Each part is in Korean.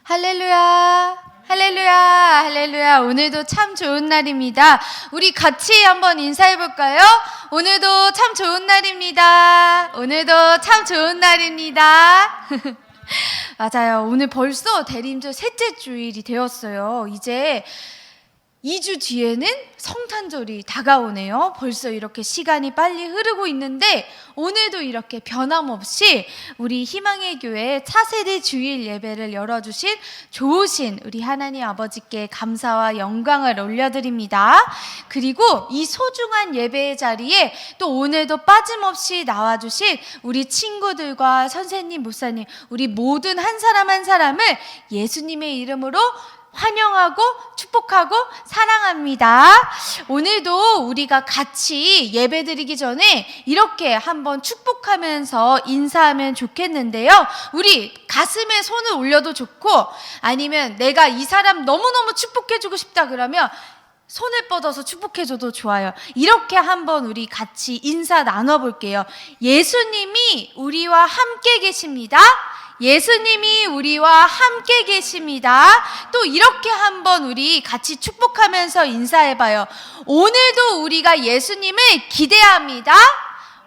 할렐루야, 할렐루야, 할렐루야. 오늘도 참 좋은 날입니다. 우리 같이 한번 인사해 볼까요? 오늘도 참 좋은 날입니다. 오늘도 참 좋은 날입니다. 맞아요. 오늘 벌써 대림절 셋째 주일이 되었어요. 이제 2주 뒤에는 성탄절이 다가오네요. 벌써 이렇게 시간이 빨리 흐르고 있는데 오늘도 이렇게 변함없이 우리 희망의 교회 차세대 주일 예배를 열어주신 좋으신 우리 하나님 아버지께 감사와 영광을 올려드립니다. 그리고 이 소중한 예배의 자리에 또 오늘도 빠짐없이 나와주신 우리 친구들과 선생님, 목사님, 우리 모든 한 사람 한 사람을 예수님의 이름으로 환영하고 축복하고 사랑합니다. 오늘도 우리가 같이 예배드리기 전에 이렇게 한번 축복하면서 인사하면 좋겠는데요. 우리 가슴에 손을 올려도 좋고 아니면 내가 이 사람 너무너무 축복해주고 싶다 그러면 손을 뻗어서 축복해줘도 좋아요. 이렇게 한번 우리 같이 인사 나눠볼게요. 예수님이 우리와 함께 계십니다. 예수님이 우리와 함께 계십니다. 또 이렇게 한번 우리 같이 축복하면서 인사해봐요. 오늘도 우리가 예수님을 기대합니다.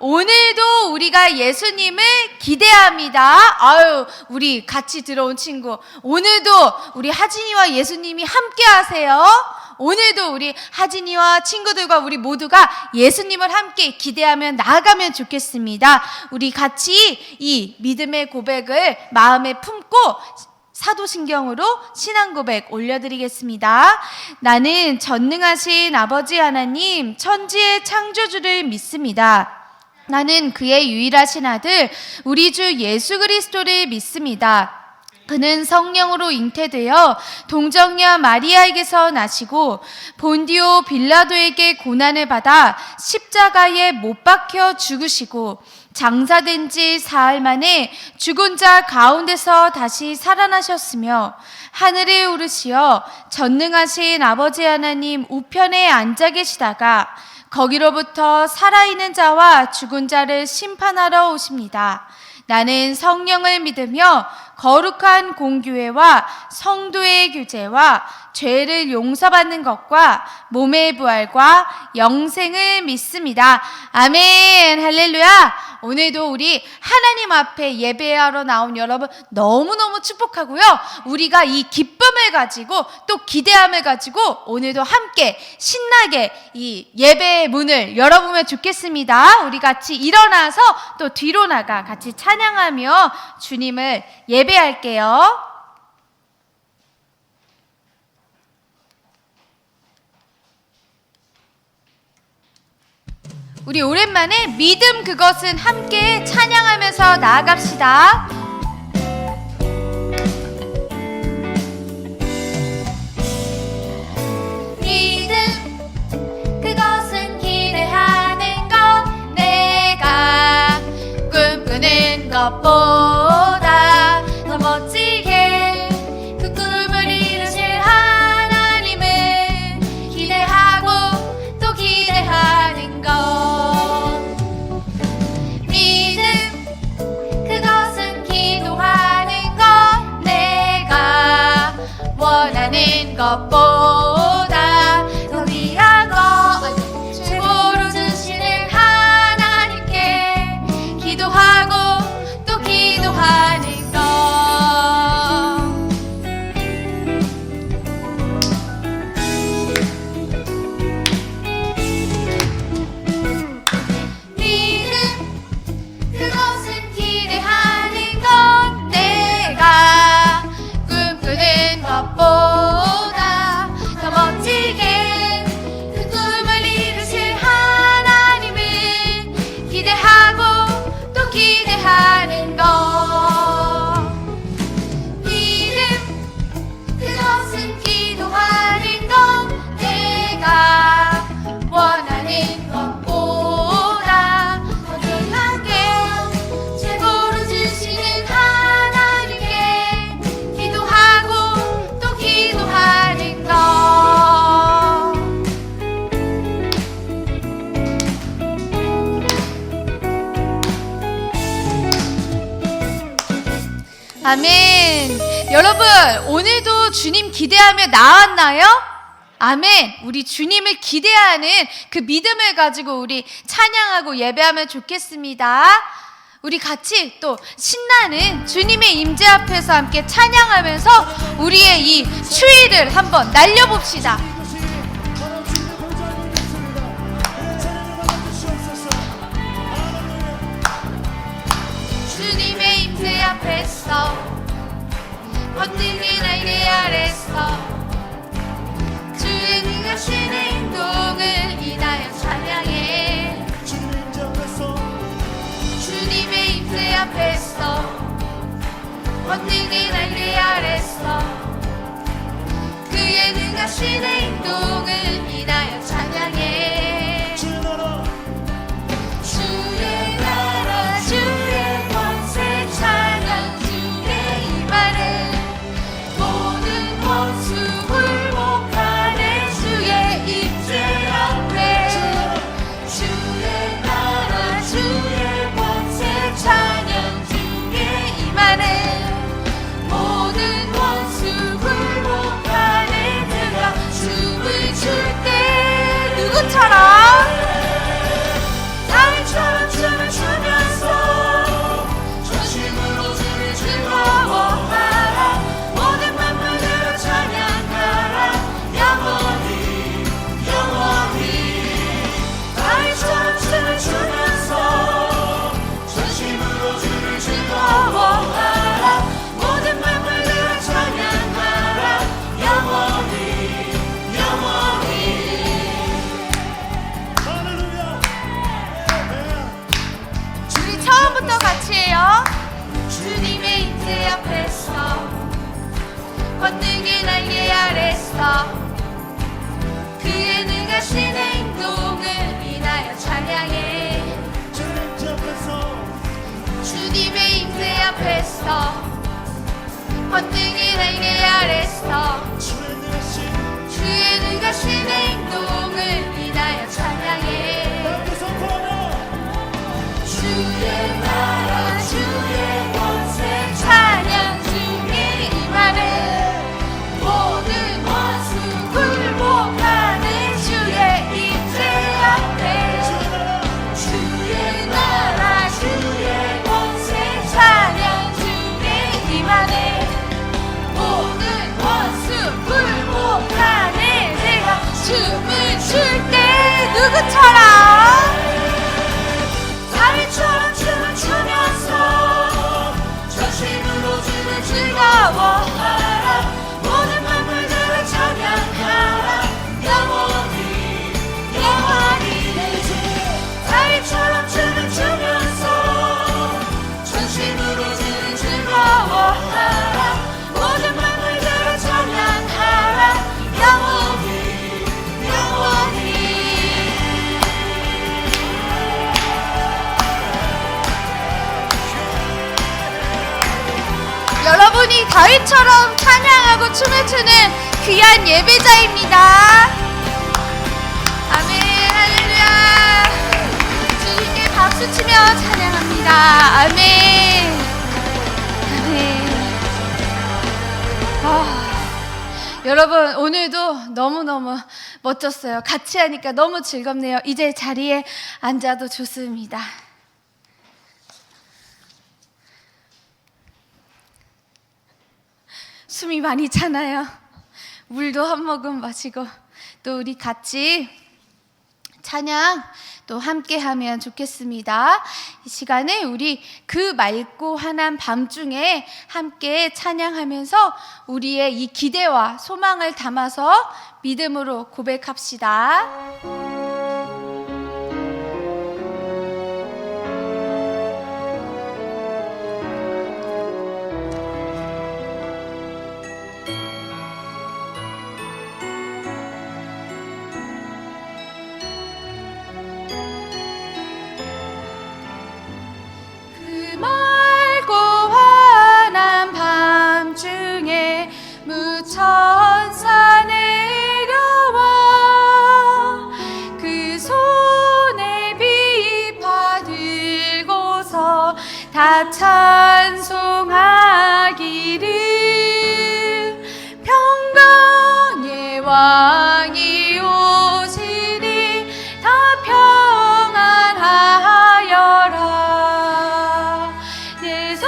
오늘도 우리가 예수님을 기대합니다. 아유, 우리 같이 들어온 친구, 오늘도 우리 하진이와 예수님이 함께 하세요. 오늘도 우리 하진이와 친구들과 우리 모두가 예수님을 함께 기대하며 나아가면 좋겠습니다. 우리 같이 이 믿음의 고백을 마음에 품고 사도신경으로 신앙 고백 올려드리겠습니다. 나는 전능하신 아버지 하나님, 천지의 창조주를 믿습니다. 나는 그의 유일하신 아들, 우리 주 예수 그리스도를 믿습니다. 그는 성령으로 잉태되어 동정녀 마리아에게서 나시고 본디오 빌라도에게 고난을 받아 십자가에 못 박혀 죽으시고 장사된 지 사흘 만에 죽은 자 가운데서 다시 살아나셨으며 하늘에 오르시어 전능하신 아버지 하나님 우편에 앉아 계시다가 거기로부터 살아있는 자와 죽은 자를 심판하러 오십니다. 나는 성령을 믿으며 거룩한 공교회와 성도의 교제와 죄를 용서받는 것과 몸의 부활과 영생을 믿습니다. 아멘. 할렐루야. 오늘도 우리 하나님 앞에 예배하러 나온 여러분 너무너무 축복하고요. 우리가 이 기쁨을 가지고 또 기대함을 가지고 오늘도 함께 신나게 이 예배의 문을 열어보면 좋겠습니다. 우리 같이 일어나서 또 뒤로 나가 같이 찬양하며 주님을 예배할게요. 우리 오랜만에 믿음 그것은 함께 찬양하면서 나아갑시다. 믿음 그것은 기대하는 것, 내가 꿈꾸는 것보다 더 멋지게 그 꿈을 이루실 하나님을 기대하고 또 기대하는 것. 원하는 것보다 더 귀한 것 최고로 주시는 하나님께 기도하고 또 기도하는 것. 믿음 그것은 기대하는 것, 내가 꿈꾸는 것보다 더 멋지게 그 꿈을 이루실 하나님을 기대하고 또 기대하는 것. 믿음 그것은 기도하는 것, 내가 원하는 것보다 더 귀하게 최고로 주시는 하나님께 기도하고 또 기도하는 것. 아멘. 여러분, 오늘도 주님 기대하며 나왔나요? 아멘. 우리 주님을 기대하는 그 믿음을 가지고 우리 찬양하고 예배하면 좋겠습니다. 우리 같이 또 신나는 주님의 임재 앞에서 함께 찬양하면서 우리의 이 추위를 한번 날려봅시다. 주님의 임재 앞에서 번능이 날개 아래서 주의 능하신 행동을 인하여 찬양해. 주님의 임재 앞에서 번능이 날개 아래서 그의 능하신 행동을 인하여 찬양해. 주의 나라 주의 권세 찬양 주의 임하는 모든 원수 굴복하네. 주의 임재 앞에 주의 나라 주의 권세 찬양 주의 임하는 모든 원수 굴복하네. 내가 춤을 출 때 누구처럼 다윗처럼 춤을 추면서 전심으로 주를 즐거워하라. 모든 만물들을 찬양하라. 영원히 영원히 다윗처럼 춤을 추면서 전심으로 주를 즐거워하라. 모든 만물들을 찬양하라. 영원히 영원히. 우리 처음부터 같이 해요. 주님의 임재 앞에서 권능의 날개 아래서 그의 능하신 행동을 인하여 찬양해. 주님의 임재 앞에서 권능의 날개 아래서 주의 능하신 행동을 인하여 찬양해. 주의 나라 주의 권세 찬양 주의 임하는 모든 원수 굴복하는 주의 임재 앞에 주의 나라 주의 권세 찬양 주의 임하는 모든 원수 굴복하는 내가 춤을 출 때 누구처럼 다윗처럼 춤을 추면서 전심으로 주를 즐거워하라. 모든 만물들을 찬양하라. 영원히 영원히 다윗처럼 춤을 추면서 전심으로 주를 즐거워하라. 모든 만물들을 찬양하라. 영원히 영원히. 여러분이 다윗처럼 찬양하고 춤을 추는 귀한 예배자입니다. 아멘. 할렐루야. 주님께 박수치며 찬양합니다. 아멘. 아멘. 여러분, 오늘도 너무너무 멋졌어요. 같이 하니까 너무 즐겁네요. 이제 자리에 앉아도 좋습니다. 숨이 많이 차나요? 물도 한 모금 마시고 또 우리 같이 찬양 또 함께 하면 좋겠습니다. 이 시간에 우리 그 맑고 환한 밤중에 함께 찬양하면서 우리의 이 기대와 소망을 담아서 믿음으로 고백합시다. 천사 내려와 왕이 오시니 다 평안하여라. 내소란하던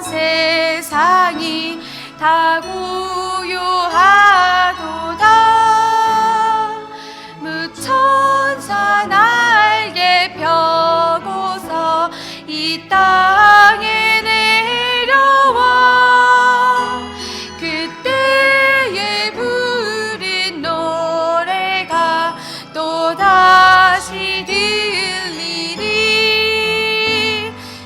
세상이 다 고요하도다. 무천사 날개 펴고서 이 땅에 내려와 그때에 부른 노래가 또다시 들리리.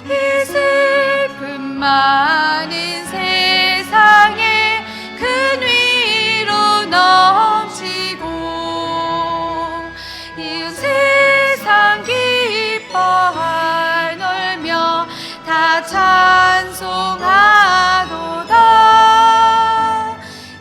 이 슬픔 많은 세상에 큰 위로 넘치고 이 세상 기뻐할 놀며 다 찬송하도다.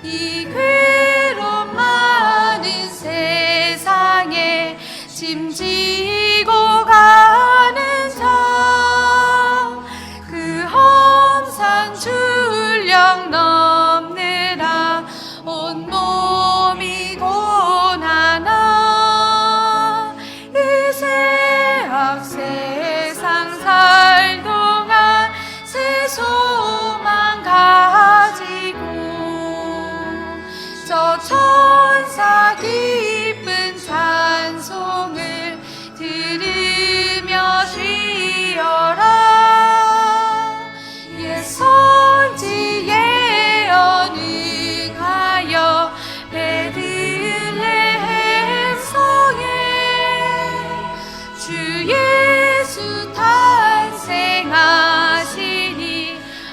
이 괴로움 많은 세상에 짐지고 가는 자, 그 험산 출령 넘느라 온몸이 고난하. 이제 세상 살 동안 새 소망 가지고 저 천사 기쁜 찬송을 들으며 쉬어라. 옛 선지에 언응하여 베들레헴 성에 주 예수 탄생하시니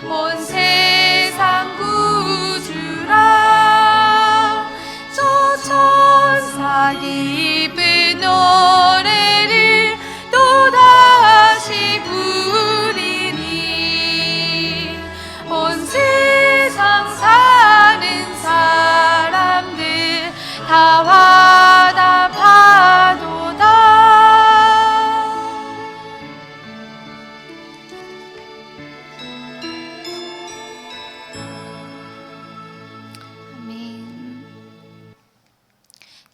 온 세상 구주라. 저 천사 기쁜 노래를 또다시 부리니 온 세상 사는 사람들 다 화답하도다. 아멘.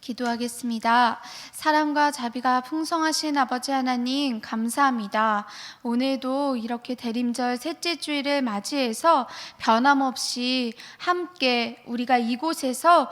기도하겠습니다. 사랑과 자비가 풍성하신 아버지 하나님, 감사합니다. 오늘도 이렇게 대림절 셋째 주일을 맞이해서 변함없이 함께 우리가 이곳에서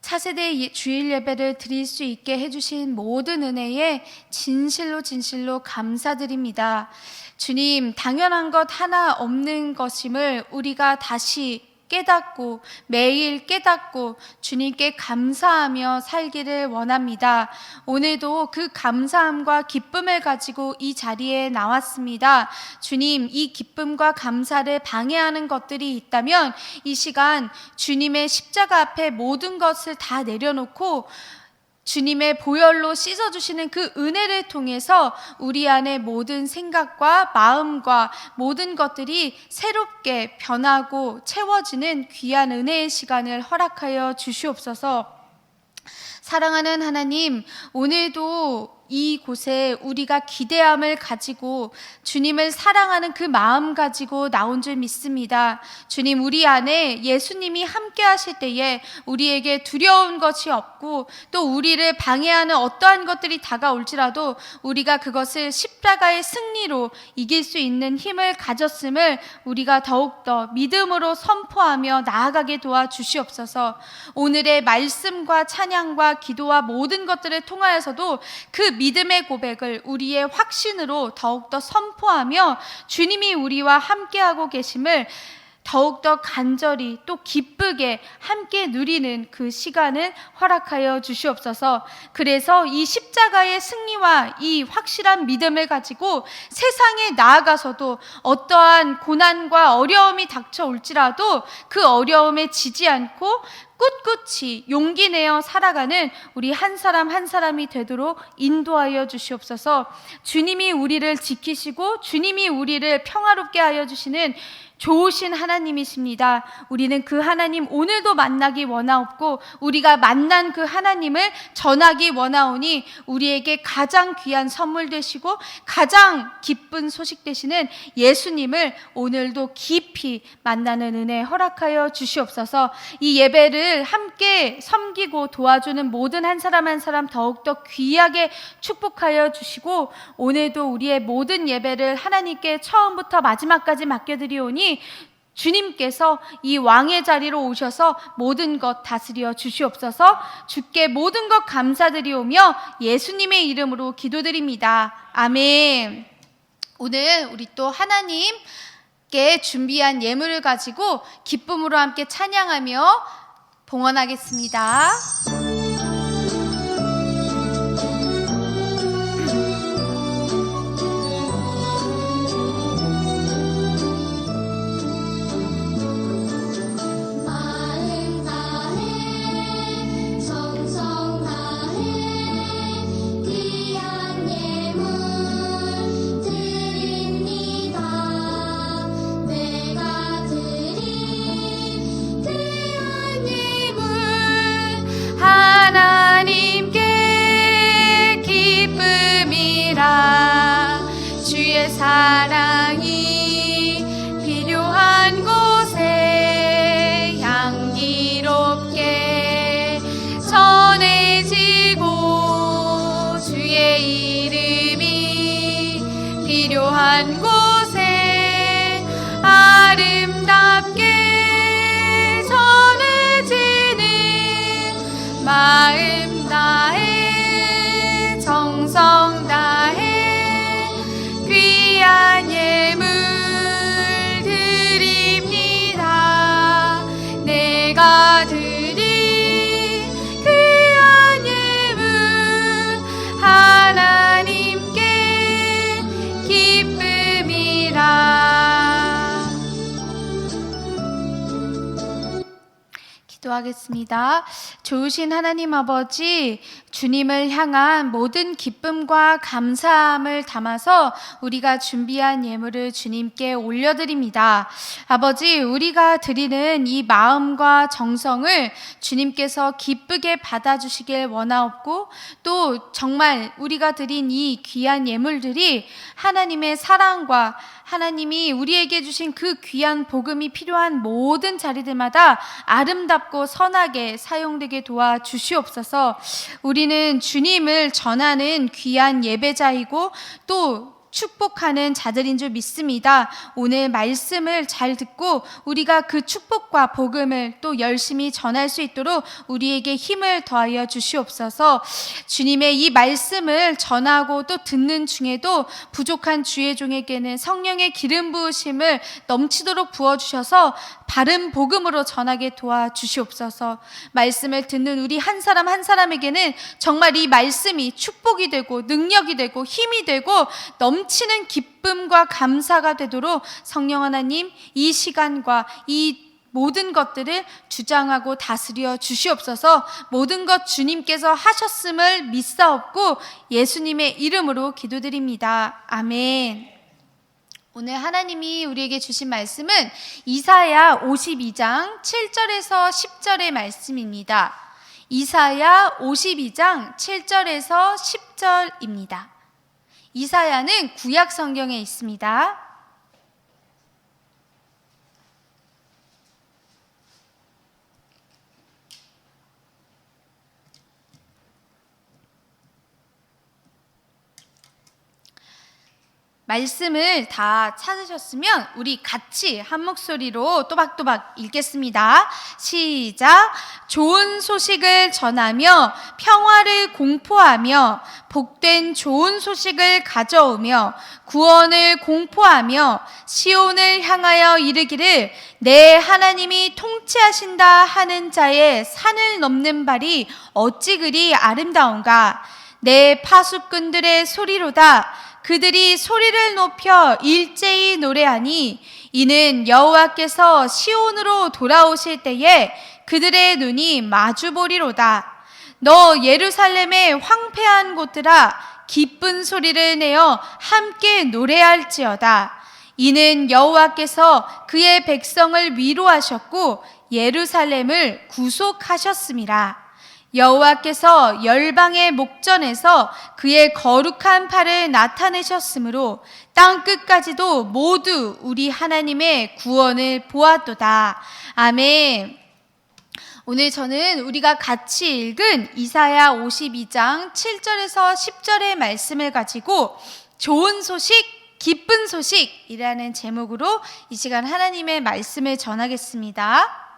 차세대 주일 예배를 드릴 수 있게 해주신 모든 은혜에 진실로 감사드립니다. 주님, 당연한 것 하나 없는 것임을 우리가 다시 깨닫고 매일 깨닫고 주님께 감사하며 살기를 원합니다. 오늘도 그 감사함과 기쁨을 가지고 이 자리에 나왔습니다. 주님, 이 기쁨과 감사를 방해하는 것들이 있다면 이 시간 주님의 십자가 앞에 모든 것을 다 내려놓고 주님의 보혈로 씻어주시는 그 은혜를 통해서 우리 안에 모든 생각과 마음과 모든 것들이 새롭게 변하고 채워지는 귀한 은혜의 시간을 허락하여 주시옵소서. 사랑하는 하나님, 오늘도 이곳에 우리가 기대함을 가지고 주님을 사랑하는 그 마음 가지고 나온 줄 믿습니다. 주님, 우리 안에 예수님이 함께 하실 때에 우리에게 두려운 것이 없고 또 우리를 방해하는 어떠한 것들이 다가올지라도 우리가 그것을 십자가의 승리로 이길 수 있는 힘을 가졌음을 우리가 더욱더 믿음으로 선포하며 나아가게 도와주시옵소서. 오늘의 말씀과 찬양과 기도와 모든 것들을 통하여서도 그 믿음의 고백을 우리의 확신으로 더욱더 선포하며 주님이 우리와 함께하고 계심을 더욱더 간절히 또 기쁘게 함께 누리는 그 시간을 허락하여 주시옵소서. 그래서 이 십자가의 승리와 이 확실한 믿음을 가지고 세상에 나아가서도 어떠한 고난과 어려움이 닥쳐올지라도 그 어려움에 지지 않고 꿋꿋이 용기 내어 살아가는 우리 한 사람 한 사람이 되도록 인도하여 주시옵소서. 주님이 우리를 지키시고 주님이 우리를 평화롭게 하여 주시는 좋으신 하나님이십니다. 우리는 그 하나님 오늘도 만나기 원하옵고 우리가 만난 그 하나님을 전하기 원하오니 우리에게 가장 귀한 선물 되시고 가장 기쁜 소식 되시는 예수님을 오늘도 깊이 만나는 은혜 허락하여 주시옵소서. 이 예배를 함께 섬기고 도와주는 모든 한 사람 한 사람 더욱더 귀하게 축복하여 주시고 오늘도 우리의 모든 예배를 하나님께 처음부터 마지막까지 맡겨드리오니 주님께서 이 왕의 자리로 오셔서 모든 것 다스려 주시옵소서. 주께 모든 것 감사드리오며 예수님의 이름으로 기도드립니다. 아멘. 오늘 우리 또 하나님께 준비한 예물을 가지고 기쁨으로 함께 찬양하며 봉헌하겠습니다. 사랑이 필요한 곳에 향기롭게 전해지고 주의 이름이 필요한 곳에 아름답게 전해지는 마음 다해 정성 다해 귀한 예물 드립니다. 내가 드린 귀한 예물 하나님께 기쁨이라. 기도하겠습니다. 좋으신 하나님 아버지, 주님을 향한 모든 기쁨과 감사함을 담아서 우리가 준비한 예물을 주님께 올려드립니다. 아버지, 우리가 드리는 이 마음과 정성을 주님께서 기쁘게 받아주시길 원하옵고 또 정말 우리가 드린 이 귀한 예물들이 하나님의 사랑과 하나님이 우리에게 주신 그 귀한 복음이 필요한 모든 자리들마다 아름답고 선하게 사용되게 도와주시옵소서. 우리는 주님을 전하는 귀한 예배자이고 또 축복하는 자들인 줄 믿습니다. 오늘 말씀을 잘 듣고 우리가 그 축복과 복음을 또 열심히 전할 수 있도록 우리에게 힘을 더하여 주시옵소서. 주님의 이 말씀을 전하고 또 듣는 중에도 부족한 주의 종에게는 성령의 기름 부으심을 넘치도록 부어주셔서 바른 복음으로 전하게 도와주시옵소서. 말씀을 듣는 우리 한 사람 한 사람에게는 정말 이 말씀이 축복이 되고 능력이 되고 힘이 되고 넘치는 기쁨과 감사가 되도록 성령 하나님 이 시간과 이 모든 것들을 주장하고 다스려 주시옵소서. 모든 것 주님께서 하셨음을 믿사옵고 예수님의 이름으로 기도드립니다. 아멘. 오늘 하나님이 우리에게 주신 말씀은 이사야 52장 7절에서 10절의 말씀입니다. 이사야 52장 7절에서 10절입니다. 이사야는 구약 성경에 있습니다. 말씀을 다 찾으셨으면 우리 같이 한 목소리로 또박또박 읽겠습니다. 시작. 좋은 소식을 전하며 평화를 공포하며 복된 좋은 소식을 가져오며 구원을 공포하며 시온을 향하여 이르기를 내 하나님이 통치하신다 하는 자의 산을 넘는 발이 어찌 그리 아름다운가. 내 파수꾼들의 소리로다. 그들이 소리를 높여 일제히 노래하니 이는 여호와께서 시온으로 돌아오실 때에 그들의 눈이 마주보리로다. 너 예루살렘의 황폐한 곳들아 기쁜 소리를 내어 함께 노래할지어다. 이는 여호와께서 그의 백성을 위로하셨고 예루살렘을 구속하셨음이라. 여호와께서 열방의 목전에서 그의 거룩한 팔을 나타내셨으므로 땅 끝까지도 모두 우리 하나님의 구원을 보았도다. 아멘. 오늘 저는 우리가 같이 읽은 이사야 52장 7절에서 10절의 말씀을 가지고 좋은 소식, 기쁜 소식이라는 제목으로 이 시간 하나님의 말씀을 전하겠습니다.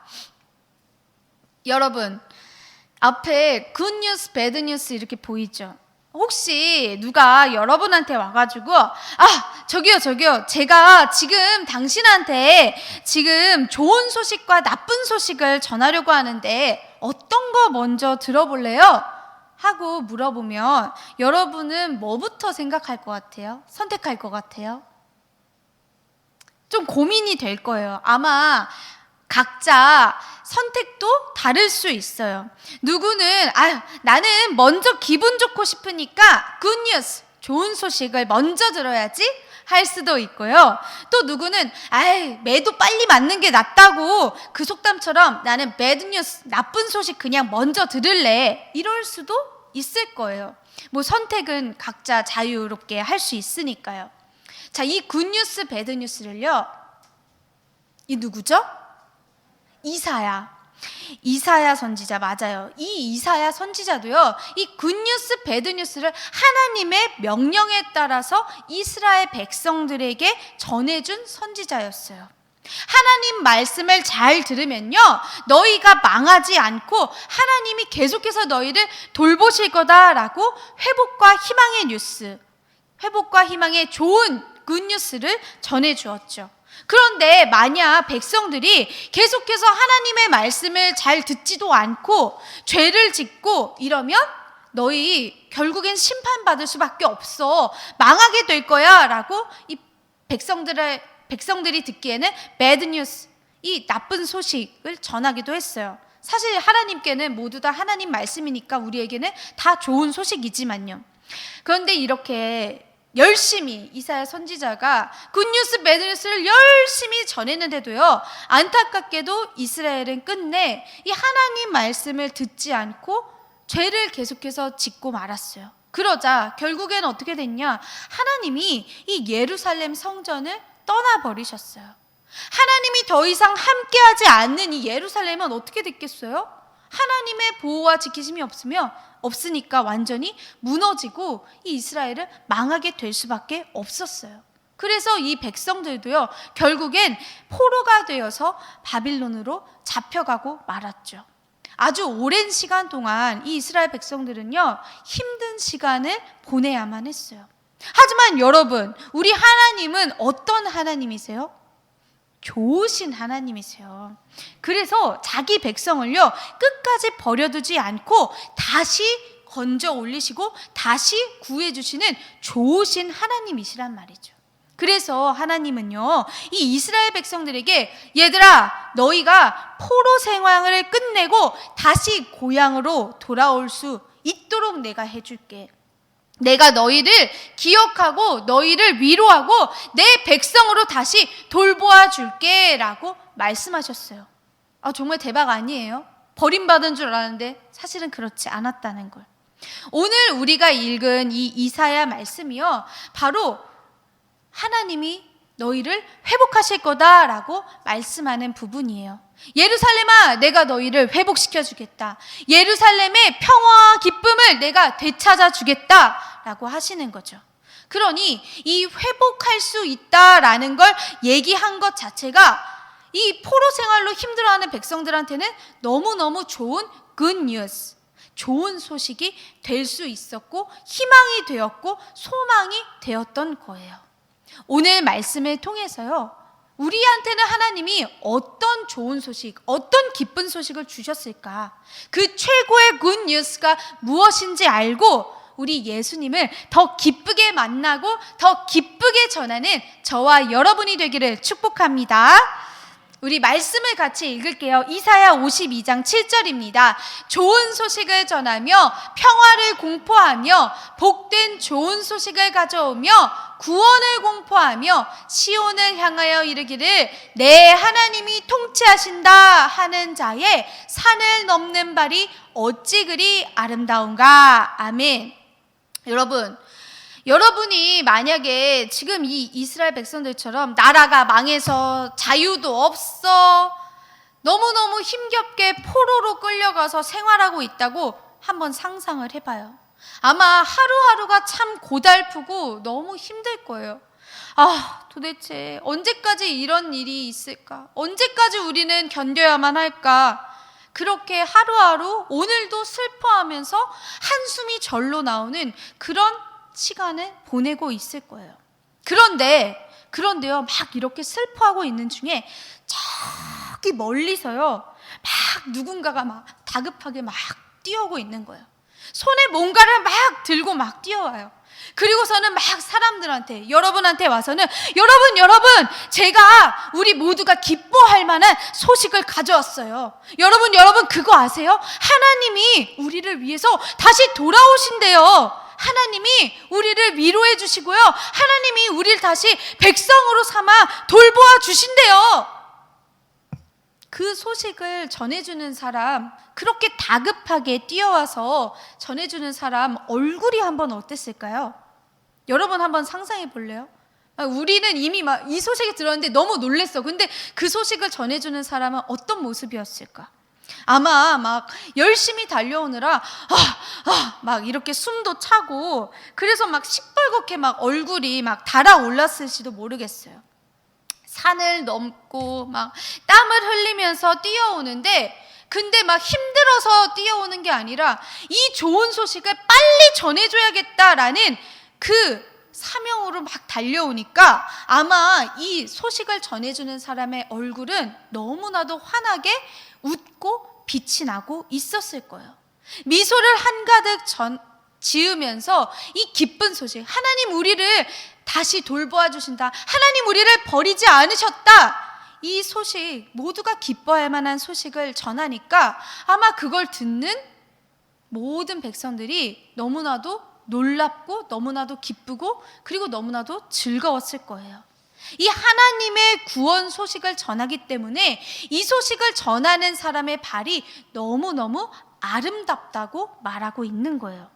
여러분, 앞에 굿뉴스, 배드뉴스 이렇게 보이죠? 혹시 누가 여러분한테 와가지고 저기요 제가 지금 당신한테 지금 좋은 소식과 나쁜 소식을 전하려고 하는데 어떤 거 먼저 들어볼래요? 하고 물어보면 여러분은 뭐부터 생각할 것 같아요? 선택할 것 같아요? 좀 고민이 될 거예요. 아마 각자 선택도 다를 수 있어요. 누구는 나는 먼저 기분 좋고 싶으니까 굿뉴스, 좋은 소식을 먼저 들어야지 할 수도 있고요. 또 누구는 매도 빨리 맞는 게 낫다고 그 속담처럼 나는 배드뉴스, 나쁜 소식 그냥 먼저 들을래, 이럴 수도 있을 거예요. 뭐 선택은 각자 자유롭게 할 수 있으니까요. 자, 이 굿뉴스, 배드뉴스를요, 이 누구죠? 이사야 선지자 맞아요. 이 이사야 선지자도요, 이 굿뉴스, 배드뉴스를 하나님의 명령에 따라서 이스라엘 백성들에게 전해준 선지자였어요. 하나님 말씀을 잘 들으면요, 너희가 망하지 않고 하나님이 계속해서 너희를 돌보실 거다라고 회복과 희망의 뉴스, 회복과 희망의 좋은 굿뉴스를 전해주었죠. 그런데 만약 백성들이 계속해서 하나님의 말씀을 잘 듣지도 않고 죄를 짓고 이러면 너희 결국엔 심판받을 수밖에 없어, 망하게 될 거야 라고 이 백성들이 듣기에는 배드 뉴스, 이 나쁜 소식을 전하기도 했어요. 사실 하나님께는 모두 다 하나님 말씀이니까 우리에게는 다 좋은 소식이지만요. 그런데 이렇게 열심히 이사야 선지자가 굿뉴스, 배드뉴스를 열심히 전했는데도요, 안타깝게도 이스라엘은 끝내 이 하나님 말씀을 듣지 않고 죄를 계속해서 짓고 말았어요. 그러자 결국엔 어떻게 됐냐? 하나님이 이 예루살렘 성전을 떠나버리셨어요. 하나님이 더 이상 함께하지 않는 이 예루살렘은 어떻게 됐겠어요? 하나님의 보호와 지키심이 없으니까 완전히 무너지고 이 이스라엘은 망하게 될 수밖에 없었어요. 그래서 이 백성들도요, 결국엔 포로가 되어서 바빌론으로 잡혀가고 말았죠. 아주 오랜 시간 동안 이 이스라엘 백성들은요, 힘든 시간을 보내야만 했어요. 하지만 여러분, 우리 하나님은 어떤 하나님이세요? 좋으신 하나님이세요. 그래서 자기 백성을요, 끝까지 버려두지 않고 다시 건져 올리시고 다시 구해주시는 좋으신 하나님이시란 말이죠. 그래서 하나님은요, 이 이스라엘 백성들에게 얘들아, 너희가 포로 생활을 끝내고 다시 고향으로 돌아올 수 있도록 내가 해줄게. 내가 너희를 기억하고 너희를 위로하고 내 백성으로 다시 돌보아 줄게 라고 말씀하셨어요. 정말 대박 아니에요? 버림받은 줄 알았는데 사실은 그렇지 않았다는 걸. 오늘 우리가 읽은 이 이사야 말씀이요, 바로 하나님이 너희를 회복하실 거다라고 말씀하는 부분이에요. 예루살렘아, 내가 너희를 회복시켜 주겠다. 예루살렘의 평화와 기쁨을 내가 되찾아 주겠다라고 하시는 거죠. 그러니 이 회복할 수 있다라는 걸 얘기한 것 자체가 이 포로 생활로 힘들어하는 백성들한테는 너무너무 좋은 굿뉴스, 좋은 소식이 될 수 있었고 희망이 되었고 소망이 되었던 거예요. 오늘 말씀을 통해서요, 우리한테는 하나님이 어떤 좋은 소식, 어떤 기쁜 소식을 주셨을까? 그 최고의 굿뉴스가 무엇인지 알고 우리 예수님을 더 기쁘게 만나고 더 기쁘게 전하는 저와 여러분이 되기를 축복합니다. 우리 말씀을 같이 읽을게요. 이사야 52장 7절입니다. 좋은 소식을 전하며 평화를 공포하며 복된 좋은 소식을 가져오며 구원을 공포하며 시온을 향하여 이르기를 내 하나님이 통치하신다 하는 자의 산을 넘는 발이 어찌 그리 아름다운가. 아멘. 여러분이 만약에 지금 이 이스라엘 백성들처럼 나라가 망해서 자유도 없어 너무너무 힘겹게 포로로 끌려가서 생활하고 있다고 한번 상상을 해봐요. 아마 하루하루가 참 고달프고 너무 힘들 거예요. 도대체 언제까지 이런 일이 있을까? 언제까지 우리는 견뎌야만 할까? 그렇게 하루하루 오늘도 슬퍼하면서 한숨이 절로 나오는 그런 시간을 보내고 있을 거예요. 그런데요, 막 이렇게 슬퍼하고 있는 중에 저기 멀리서요, 막 누군가가 막 다급하게 막 뛰어오고 있는 거예요. 손에 뭔가를 막 들고 막 뛰어와요. 그리고서는 막 사람들한테, 여러분한테 와서는 여러분, 제가 우리 모두가 기뻐할 만한 소식을 가져왔어요. 여러분 그거 아세요? 하나님이 우리를 위해서 다시 돌아오신대요. 하나님이 우리를 위로해 주시고요, 하나님이 우리를 다시 백성으로 삼아 돌보아 주신대요. 그 소식을 전해주는 사람, 그렇게 다급하게 뛰어와서 전해주는 사람 얼굴이 한번 어땠을까요? 여러분 한번 상상해 볼래요? 우리는 이미 막 이 소식을 들었는데 너무 놀랬어. 근데 그 소식을 전해주는 사람은 어떤 모습이었을까? 아마 막 열심히 달려오느라 막 이렇게 숨도 차고, 그래서 막 시뻘겋게 막 얼굴이 막 달아올랐을지도 모르겠어요. 산을 넘고 막 땀을 흘리면서 뛰어오는데, 근데 막 힘들어서 뛰어오는 게 아니라 이 좋은 소식을 빨리 전해줘야겠다라는 그 사명으로 막 달려오니까 아마 이 소식을 전해주는 사람의 얼굴은 너무나도 환하게 웃고 빛이 나고 있었을 거예요. 미소를 한가득 지으면서 이 기쁜 소식, 하나님 우리를 다시 돌보아 주신다, 하나님 우리를 버리지 않으셨다, 이 소식, 모두가 기뻐할 만한 소식을 전하니까 아마 그걸 듣는 모든 백성들이 너무나도 놀랍고 너무나도 기쁘고 그리고 너무나도 즐거웠을 거예요. 이 하나님의 구원 소식을 전하기 때문에 이 소식을 전하는 사람의 발이 너무너무 아름답다고 말하고 있는 거예요.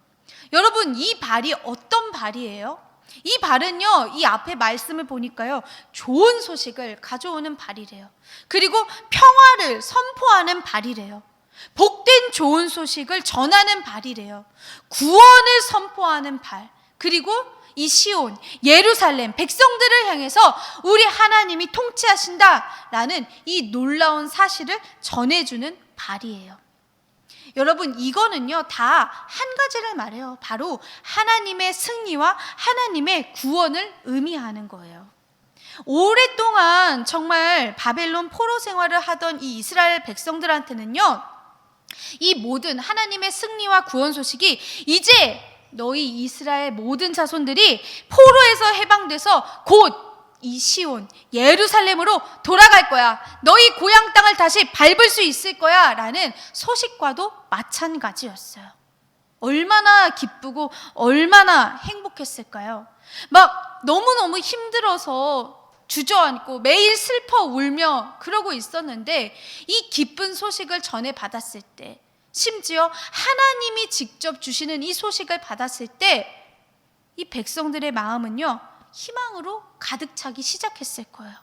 여러분, 이 발이 어떤 발이에요? 이 발은요, 이 앞에 말씀을 보니까요, 좋은 소식을 가져오는 발이래요. 그리고 평화를 선포하는 발이래요. 복된 좋은 소식을 전하는 발이래요. 구원을 선포하는 발. 그리고 이 시온, 예루살렘 백성들을 향해서 우리 하나님이 통치하신다라는 이 놀라운 사실을 전해주는 발이에요. 여러분, 이거는요 다 한 가지를 말해요. 바로 하나님의 승리와 하나님의 구원을 의미하는 거예요. 오랫동안 정말 바벨론 포로 생활을 하던 이 이스라엘 백성들한테는요, 이 모든 하나님의 승리와 구원 소식이 이제 너희 이스라엘 모든 자손들이 포로에서 해방돼서 곧 이 시온, 예루살렘으로 돌아갈 거야, 너희 고향 땅을 다시 밟을 수 있을 거야 라는 소식과도 마찬가지였어요. 얼마나 기쁘고 얼마나 행복했을까요? 막 너무너무 힘들어서 주저앉고 매일 슬퍼 울며 그러고 있었는데, 이 기쁜 소식을 전해 받았을 때, 심지어 하나님이 직접 주시는 이 소식을 받았을 때 이 백성들의 마음은요 희망으로 가득 차기 시작했을 거예요.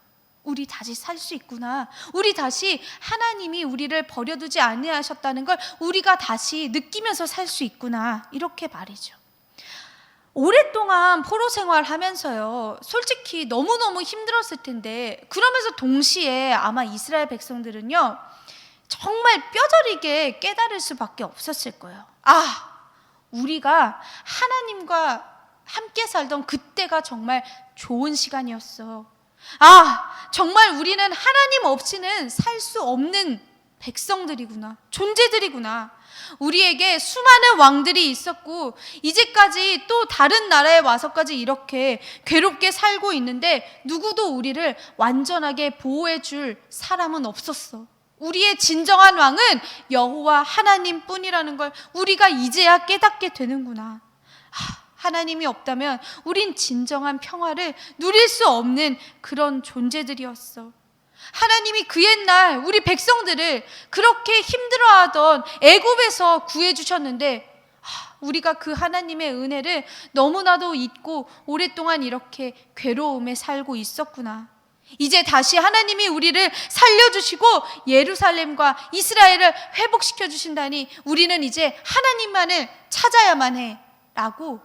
우리 다시 살 수 있구나, 우리 다시 하나님이 우리를 버려두지 아니하셨다는 걸 우리가 다시 느끼면서 살 수 있구나, 이렇게 말이죠. 오랫동안 포로 생활하면서요 솔직히 너무너무 힘들었을 텐데, 그러면서 동시에 아마 이스라엘 백성들은요 정말 뼈저리게 깨달을 수밖에 없었을 거예요. 우리가 하나님과 함께 살던 그때가 정말 좋은 시간이었어. 정말 우리는 하나님 없이는 살 수 없는 백성들이구나, 존재들이구나. 우리에게 수많은 왕들이 있었고 이제까지 또 다른 나라에 와서까지 이렇게 괴롭게 살고 있는데 누구도 우리를 완전하게 보호해 줄 사람은 없었어. 우리의 진정한 왕은 여호와 하나님뿐이라는 걸 우리가 이제야 깨닫게 되는구나. 하나님이 없다면 우린 진정한 평화를 누릴 수 없는 그런 존재들이었어. 하나님이 그 옛날 우리 백성들을 그렇게 힘들어하던 애굽에서 구해주셨는데 우리가 그 하나님의 은혜를 너무나도 잊고 오랫동안 이렇게 괴로움에 살고 있었구나. 이제 다시 하나님이 우리를 살려주시고 예루살렘과 이스라엘을 회복시켜 주신다니 우리는 이제 하나님만을 찾아야만 해 라고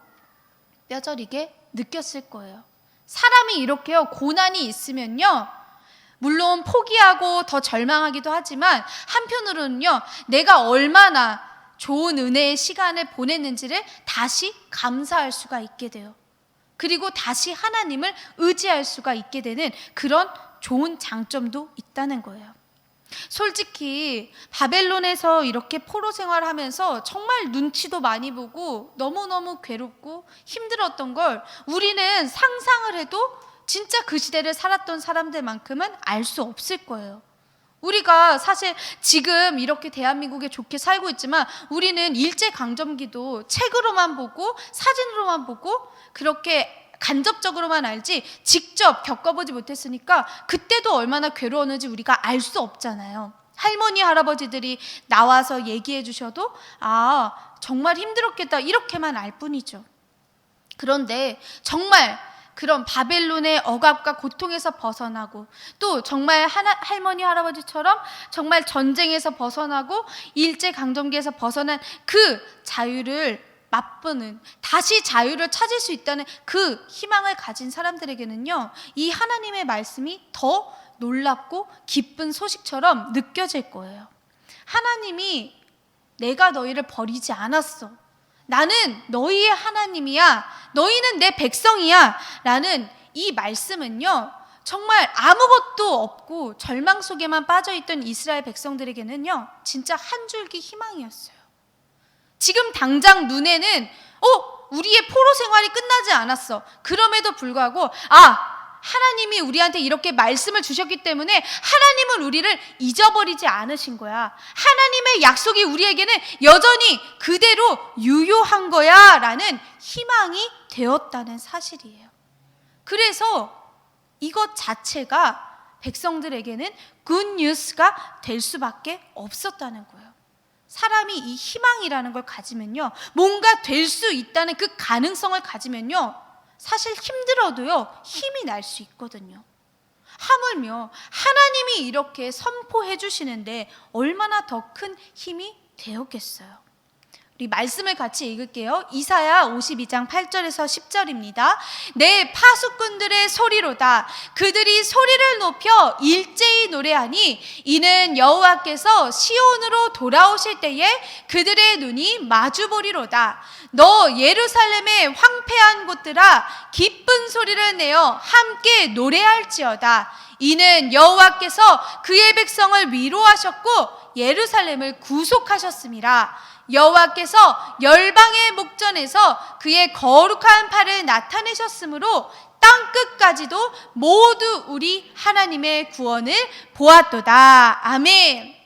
뼈저리게 느꼈을 거예요. 사람이 이렇게요, 고난이 있으면요, 물론 포기하고 더 절망하기도 하지만 한편으로는요, 내가 얼마나 좋은 은혜의 시간을 보냈는지를 다시 감사할 수가 있게 돼요. 그리고 다시 하나님을 의지할 수가 있게 되는 그런 좋은 장점도 있다는 거예요. 솔직히 바벨론에서 이렇게 포로 생활하면서 정말 눈치도 많이 보고 너무너무 괴롭고 힘들었던 걸 우리는 상상을 해도 진짜 그 시대를 살았던 사람들만큼은 알 수 없을 거예요. 우리가 사실 지금 이렇게 대한민국에 좋게 살고 있지만 우리는 일제강점기도 책으로만 보고 사진으로만 보고 그렇게 간접적으로만 알지 직접 겪어보지 못했으니까 그때도 얼마나 괴로웠는지 우리가 알 수 없잖아요. 할머니 할아버지들이 나와서 얘기해 주셔도 정말 힘들었겠다 이렇게만 알 뿐이죠. 그런데 정말 그런 바벨론의 억압과 고통에서 벗어나고 또 정말 할머니 할아버지처럼 정말 전쟁에서 벗어나고 일제강점기에서 벗어난 그 자유를 맛보는, 다시 자유를 찾을 수 있다는 그 희망을 가진 사람들에게는요, 이 하나님의 말씀이 더 놀랍고 기쁜 소식처럼 느껴질 거예요. 하나님이 내가 너희를 버리지 않았어, 나는 너희의 하나님이야, 너희는 내 백성이야 라는 이 말씀은요, 정말 아무것도 없고 절망 속에만 빠져있던 이스라엘 백성들에게는요, 진짜 한 줄기 희망이었어요. 지금 당장 눈에는 우리의 포로 생활이 끝나지 않았어. 그럼에도 불구하고 하나님이 우리한테 이렇게 말씀을 주셨기 때문에 하나님은 우리를 잊어버리지 않으신 거야. 하나님의 약속이 우리에게는 여전히 그대로 유효한 거야 라는 희망이 되었다는 사실이에요. 그래서 이것 자체가 백성들에게는 굿뉴스가 될 수밖에 없었다는 거예요. 사람이 이 희망이라는 걸 가지면요, 뭔가 될 수 있다는 그 가능성을 가지면요, 사실 힘들어도요 힘이 날 수 있거든요. 하물며 하나님이 이렇게 선포해 주시는데 얼마나 더 큰 힘이 되었겠어요. 우리 말씀을 같이 읽을게요. 이사야 52장 8절에서 10절입니다. 내 파수꾼들의 소리로다. 그들이 소리를 높여 일제히 노래하니 이는 여호와께서 시온으로 돌아오실 때에 그들의 눈이 마주보리로다. 너 예루살렘의 황폐한 곳들아, 기쁜 소리를 내어 함께 노래할지어다. 이는 여호와께서 그의 백성을 위로하셨고 예루살렘을 구속하셨음이라. 여호와께서 열방의 목전에서 그의 거룩한 팔을 나타내셨으므로 땅끝까지도 모두 우리 하나님의 구원을 보았도다. 아멘.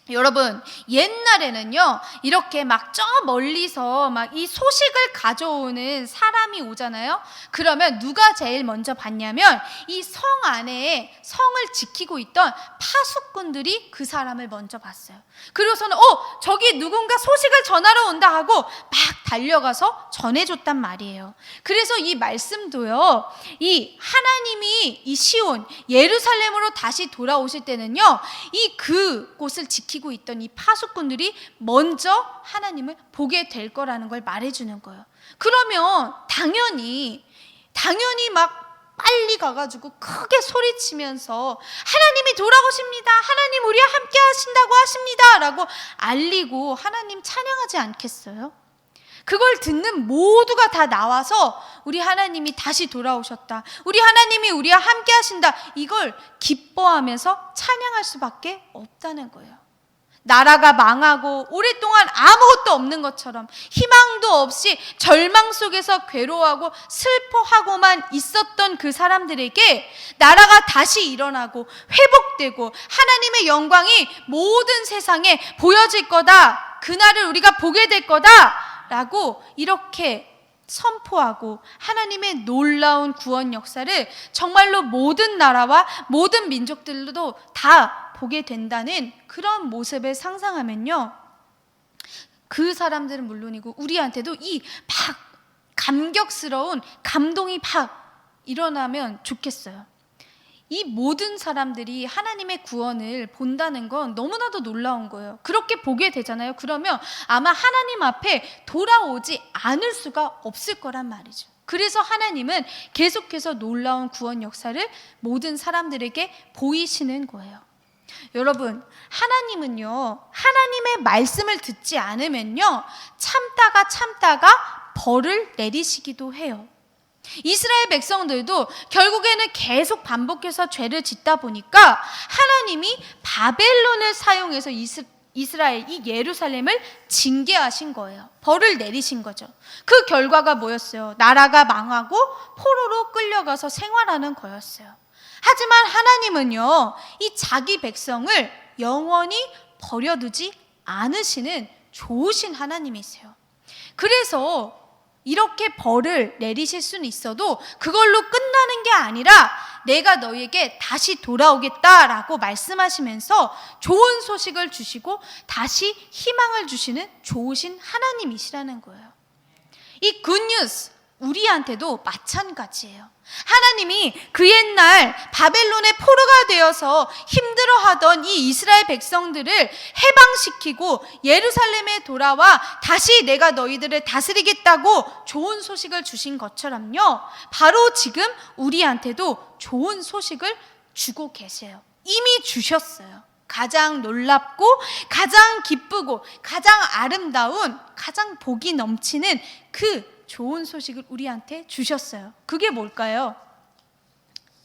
여러분, 옛날에는요, 이렇게 막 저 멀리서 막 이 소식을 가져오는 사람이 오잖아요. 그러면 누가 제일 먼저 봤냐면 이 성 안에 성을 지키고 있던 파수꾼들이 그 사람을 먼저 봤어요. 그리고서는 저기 누군가 소식을 전하러 온다 하고 막 달려가서 전해줬단 말이에요. 그래서 이 말씀도요, 이 하나님이 이 시온 예루살렘으로 다시 돌아오실 때는요, 이 그곳을 지키고 있던 이 파수꾼들이 먼저 하나님을 보게 될 거라는 걸 말해주는 거예요. 그러면 당연히 막 빨리 가가지고 크게 소리치면서 하나님이 돌아오십니다, 하나님 우리와 함께 하신다고 하십니다 라고 알리고 하나님 찬양하지 않겠어요? 그걸 듣는 모두가 다 나와서 우리 하나님이 다시 돌아오셨다, 우리 하나님이 우리와 함께 하신다, 이걸 기뻐하면서 찬양할 수밖에 없다는 거예요. 나라가 망하고 오랫동안 아무것도 없는 것처럼 희망도 없이 절망 속에서 괴로워하고 슬퍼하고만 있었던 그 사람들에게 나라가 다시 일어나고 회복되고 하나님의 영광이 모든 세상에 보여질 거다. 그날을 우리가 보게 될 거다 라고 이렇게 선포하고 하나님의 놀라운 구원 역사를 정말로 모든 나라와 모든 민족들도 다 보게 된다는 그런 모습을 상상하면요, 그 사람들은 물론이고 우리한테도 이 막 감격스러운 감동이 막 일어나면 좋겠어요. 이 모든 사람들이 하나님의 구원을 본다는 건 너무나도 놀라운 거예요. 그렇게 보게 되잖아요. 그러면 아마 하나님 앞에 돌아오지 않을 수가 없을 거란 말이죠. 그래서 하나님은 계속해서 놀라운 구원 역사를 모든 사람들에게 보이시는 거예요. 여러분, 하나님은요, 하나님의 말씀을 듣지 않으면요, 참다가 벌을 내리시기도 해요. 이스라엘 백성들도 결국에는 계속 반복해서 죄를 짓다 보니까 하나님이 바벨론을 사용해서 이스라엘, 이 예루살렘을 징계하신 거예요. 벌을 내리신 거죠. 그 결과가 뭐였어요? 나라가 망하고 포로로 끌려가서 생활하는 거였어요. 하지만 하나님은요, 이 자기 백성을 영원히 버려두지 않으시는 좋으신 하나님이세요. 그래서 이렇게 벌을 내리실 수는 있어도 그걸로 끝나는 게 아니라 내가 너희에게 다시 돌아오겠다라고 말씀하시면서 좋은 소식을 주시고 다시 희망을 주시는 좋으신 하나님이시라는 거예요. 이 굿뉴스, 우리한테도 마찬가지예요. 하나님이 그 옛날 바벨론의 포로가 되어서 힘들어하던 이 이스라엘 백성들을 해방시키고 예루살렘에 돌아와 다시 내가 너희들을 다스리겠다고 좋은 소식을 주신 것처럼요, 바로 지금 우리한테도 좋은 소식을 주고 계세요. 이미 주셨어요. 가장 놀랍고 가장 기쁘고 가장 아름다운, 가장 복이 넘치는 그 좋은 소식을 우리한테 주셨어요. 그게 뭘까요?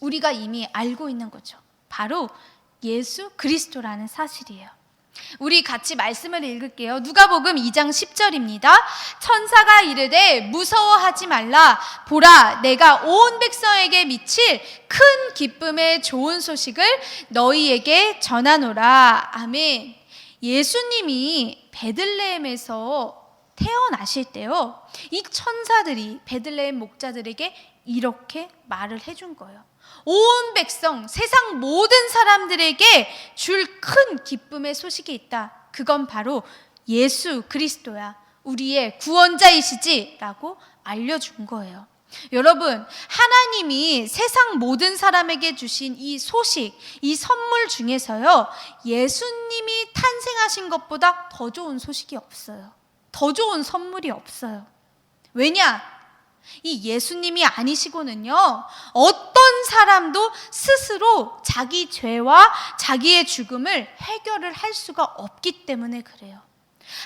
우리가 이미 알고 있는 거죠. 바로 예수 그리스도라는 사실이에요. 우리 같이 말씀을 읽을게요. 누가복음 2장 10절입니다. 천사가 이르되 무서워하지 말라. 보라, 내가 온 백성에게 미칠 큰 기쁨의 좋은 소식을 너희에게 전하노라. 아멘. 예수님이 베들레헴에서 태어나실 때요, 이 천사들이 베들레헴 목자들에게 이렇게 말을 해준 거예요. 온 백성, 세상 모든 사람들에게 줄 큰 기쁨의 소식이 있다. 그건 바로 예수 그리스도야. 우리의 구원자이시지 라고 알려준 거예요. 여러분, 하나님이 세상 모든 사람에게 주신 이 소식, 이 선물 중에서요, 예수님이 탄생하신 것보다 더 좋은 소식이 없어요. 더 좋은 선물이 없어요. 왜냐? 이 예수님이 아니시고는요, 어떤 사람도 스스로 자기 죄와 자기의 죽음을 해결을 할 수가 없기 때문에 그래요.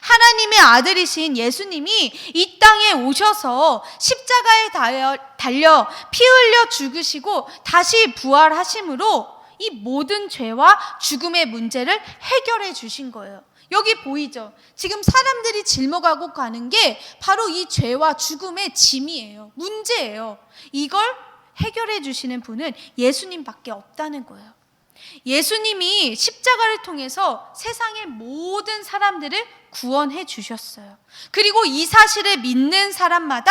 하나님의 아들이신 예수님이 이 땅에 오셔서 십자가에 달려 피 흘려 죽으시고 다시 부활하심으로 이 모든 죄와 죽음의 문제를 해결해 주신 거예요. 여기 보이죠? 지금 사람들이 짊어가고 가는 게 바로 이 죄와 죽음의 짐이에요. 문제예요. 이걸 해결해 주시는 분은 예수님밖에 없다는 거예요. 예수님이 십자가를 통해서 세상의 모든 사람들을 구원해 주셨어요. 그리고 이 사실을 믿는 사람마다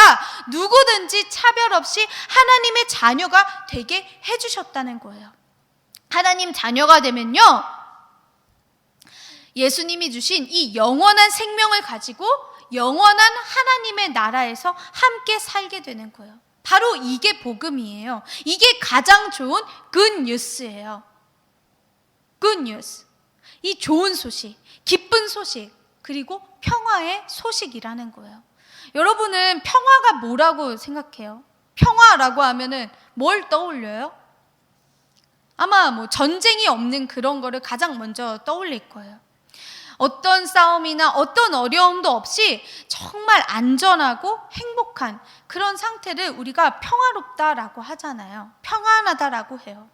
누구든지 차별 없이 하나님의 자녀가 되게 해주셨다는 거예요. 하나님 자녀가 되면요, 예수님이 주신 이 영원한 생명을 가지고 영원한 하나님의 나라에서 함께 살게 되는 거예요. 바로 이게 복음이에요. 이게 가장 좋은 굿뉴스예요. 굿뉴스. 이 좋은 소식, 기쁜 소식, 그리고 평화의 소식이라는 거예요. 여러분은 평화가 뭐라고 생각해요? 평화라고 하면은 뭘 떠올려요? 아마 뭐 전쟁이 없는 그런 거를 가장 먼저 떠올릴 거예요. 어떤 싸움이나 어떤 어려움도 없이 정말 안전하고 행복한 그런 상태를 우리가 평화롭다라고 하잖아요. 평안하다라고 해요.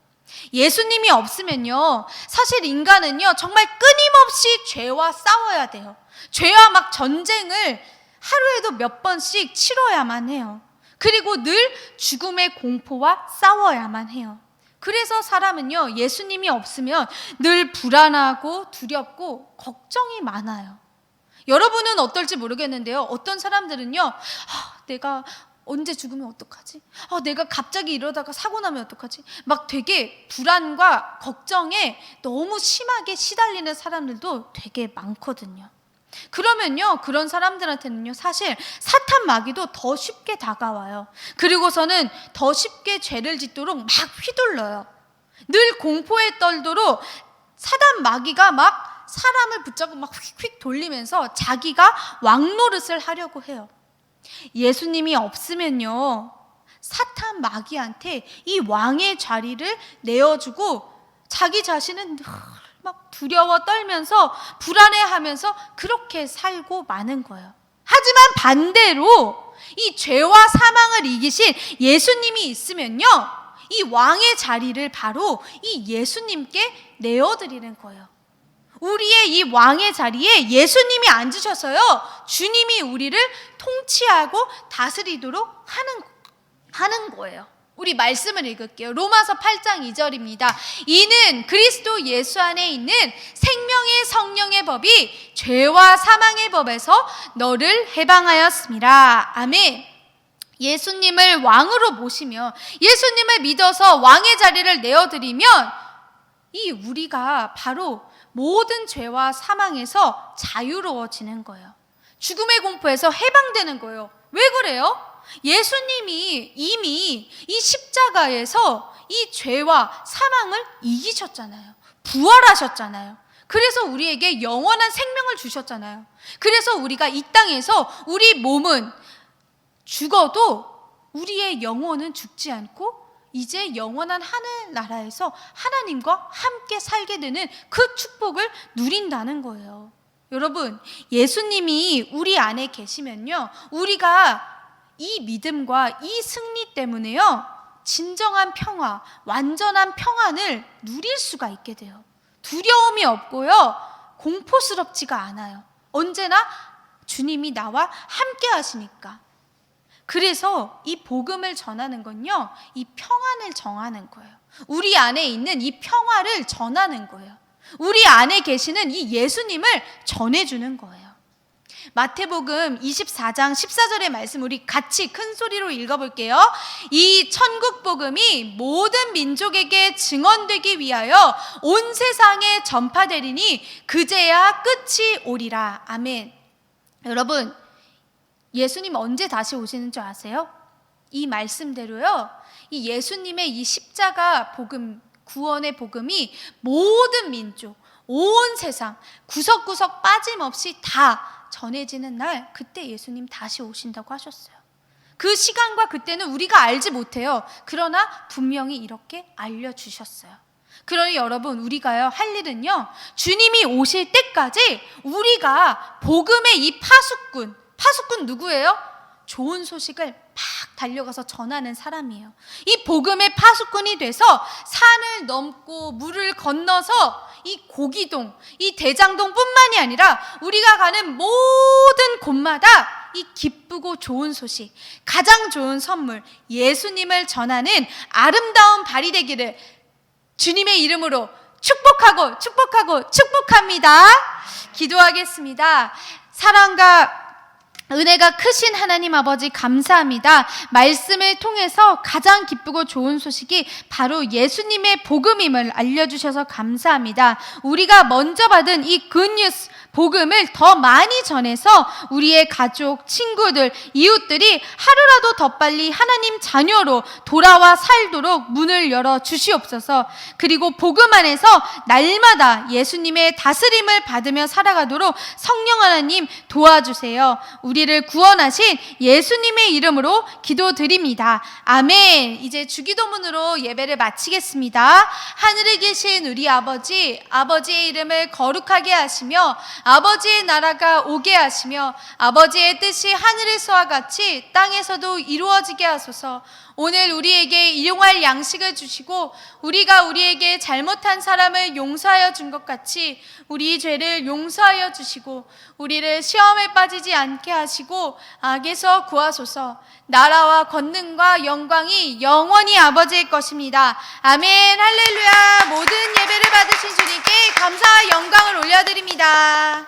예수님이 없으면요, 사실 인간은요 정말 끊임없이 죄와 싸워야 돼요. 죄와 막 전쟁을 하루에도 몇 번씩 치러야만 해요. 그리고 늘 죽음의 공포와 싸워야만 해요. 그래서 사람은요, 예수님이 없으면 늘 불안하고 두렵고 걱정이 많아요. 여러분은 어떨지 모르겠는데요, 어떤 사람들은요, 내가 언제 죽으면 어떡하지? 내가 갑자기 이러다가 사고 나면 어떡하지? 막 되게 불안과 걱정에 너무 심하게 시달리는 사람들도 되게 많거든요. 그러면요, 그런 사람들한테는요, 사실 사탄 마귀도 더 쉽게 다가와요. 그리고서는 더 쉽게 죄를 짓도록 막 휘둘러요. 늘 공포에 떨도록 사단 마귀가 막 사람을 붙잡고 막 휙휙 돌리면서 자기가 왕노릇을 하려고 해요. 예수님이 없으면요, 사탄 마귀한테 이 왕의 자리를 내어주고 자기 자신은 늘 막 두려워 떨면서 불안해하면서 그렇게 살고 마는 거예요. 하지만 반대로 이 죄와 사망을 이기신 예수님이 있으면요, 이 왕의 자리를 바로 이 예수님께 내어드리는 거예요. 우리의 이 왕의 자리에 예수님이 앉으셔서요, 주님이 우리를 통치하고 다스리도록 하는 거예요. 우리 말씀을 읽을게요. 로마서 8장 2절입니다. 이는 그리스도 예수 안에 있는 생명의 성령의 법이 죄와 사망의 법에서 너를 해방하였습니다. 아멘. 예수님을 왕으로 모시며 예수님을 믿어서 왕의 자리를 내어드리면 이 우리가 바로 모든 죄와 사망에서 자유로워지는 거예요. 죽음의 공포에서 해방되는 거예요. 왜 그래요? 예수님이 이미 이 십자가에서 이 죄와 사망을 이기셨잖아요. 부활하셨잖아요. 그래서 우리에게 영원한 생명을 주셨잖아요. 그래서 우리가 이 땅에서 우리 몸은 죽어도 우리의 영혼은 죽지 않고 이제 영원한 하늘나라에서 하나님과 함께 살게 되는 그 축복을 누린다는 거예요. 여러분, 예수님이 우리 안에 계시면요, 우리가 이 믿음과 이 승리 때문에요, 진정한 평화, 완전한 평안을 누릴 수가 있게 돼요. 두려움이 없고요, 공포스럽지가 않아요. 언제나 주님이 나와 함께 하시니까. 그래서 이 복음을 전하는 건요, 이 평안을 정하는 거예요. 우리 안에 있는 이 평화를 전하는 거예요. 우리 안에 계시는 이 예수님을 전해주는 거예요. 마태복음 24장 14절의 말씀 우리 같이 큰 소리로 읽어볼게요. 이 천국 복음이 모든 민족에게 증언되기 위하여 온 세상에 전파되리니 그제야 끝이 오리라. 아멘. 여러분, 예수님 언제 다시 오시는 줄 아세요? 이 말씀대로요, 이 예수님의 이 십자가 복음, 구원의 복음이 모든 민족, 온 세상 구석구석 빠짐없이 다 전해지는 날, 그때 예수님 다시 오신다고 하셨어요. 그 시간과 그때는 우리가 알지 못해요. 그러나 분명히 이렇게 알려주셨어요. 그러니 여러분, 우리가요 할 일은요, 주님이 오실 때까지 우리가 복음의 이 파수꾼 누구예요? 좋은 소식을 막 달려가서 전하는 사람이에요. 이 복음의 파수꾼이 돼서 산을 넘고 물을 건너서 이 고기동, 이 대장동 뿐만이 아니라 우리가 가는 모든 곳마다 이 기쁘고 좋은 소식, 가장 좋은 선물, 예수님을 전하는 아름다운 발이 되기를 주님의 이름으로 축복합니다. 기도하겠습니다. 사랑과 은혜가 크신 하나님 아버지 감사합니다. 말씀을 통해서 가장 기쁘고 좋은 소식이 바로 예수님의 복음임을 알려주셔서 감사합니다. 우리가 먼저 받은 이 굿뉴스 복음을 더 많이 전해서 우리의 가족, 친구들, 이웃들이 하루라도 더 빨리 하나님 자녀로 돌아와 살도록 문을 열어 주시옵소서. 그리고 복음 안에서 날마다 예수님의 다스림을 받으며 살아가도록 성령 하나님 도와주세요. 우리 우리를 구원하신 예수님의 이름으로 기도드립니다. 아멘. 이제 주기도문으로 예배를 마치겠습니다. 하늘에 계신 우리 아버지, 아버지의 이름을 거룩하게 하시며 아버지의 나라가 오게 하시며 아버지의 뜻이 하늘에서와 같이 땅에서도 이루어지게 하소서. 오늘 우리에게 일용할 양식을 주시고 우리가 우리에게 잘못한 사람을 용서하여 준 것 같이 우리 죄를 용서하여 주시고 우리를 시험에 빠지지 않게 하시고 악에서 구하소서. 나라와 권능과 영광이 영원히 아버지의 것입니다. 아멘. 할렐루야. 모든 예배를 받으신 주님께 감사와 영광을 올려드립니다.